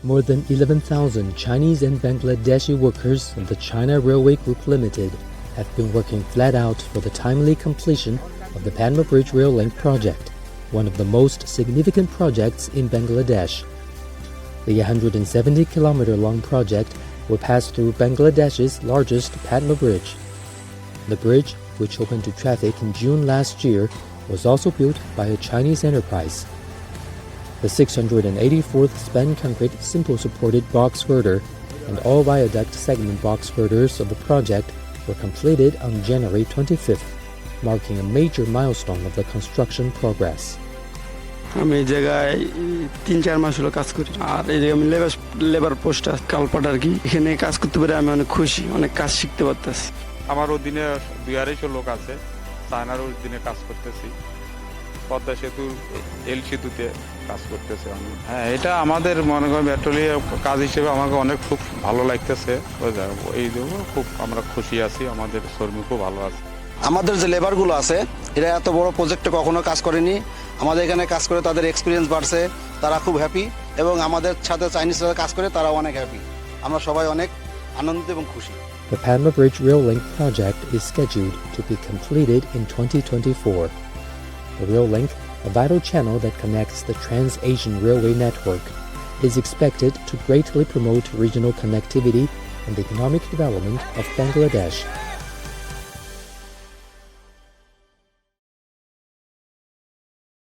More than 11,000 Chinese and Bangladeshi workers in the China Railway Group Limited have been working flat out for the timely completion of the Pdma Bridge Rail Link project, one of the most significant projects in Bangladesh. The 170-kilometer-long project will pass through Bangladesh's largest Pdma Bridge. The bridge, which opened to traffic in June last year, was also built by a Chinese enterprise. The 684th span concrete simple-supported box girder and all viaduct segment box girders of the project were completed on January 25th, marking a major milestone of the construction progress. আমি এই জায়গায় 3-4 মাস হলো কাজ করি আর এই জায়গায় আমি labour post culvert আর কি এখানে কাজ করতে পেরে আমি অনেক খুশি অনেক কাজ শিখতে পারতেছি আমার অধীনে 2-250 লোক আছে চায়নার অধীনে কাজ করতেছি পদ্মা সেতুর এল সেতুতে কাজ করতেছে আমি হ্যাঁ এটা আমাদের মনে করেন পেট্রোলিয়াম কাজ হিসেবে আমাকে অনেক খুব ভালো লাগতেছে এই জন্য খুব আমরা খুশি আছি আমাদের শ্রমিক খুব ভালো আছে আমাদের যে লেবারগুলো আছে এরা এত বড় প্রজেক্টে কখনো কাজ করেনি আমাদের এখানে কাজ করে তাদের এক্সপিরিয়েন্স বাড়ছে তারা খুব হ্যাপি এবং আমাদের সাথে চাইনিজরা কাজ করে তারা অনেক হ্যাপি আমরা সবাই অনেক আনন্দিত এবং খুশি The Pdma Bridge Rail Link project is scheduled to be completed in 2024. The rail link, a vital channel that connects the Trans-Asian Railway network, is expected to greatly promote regional connectivity and the economic development of Bangladesh.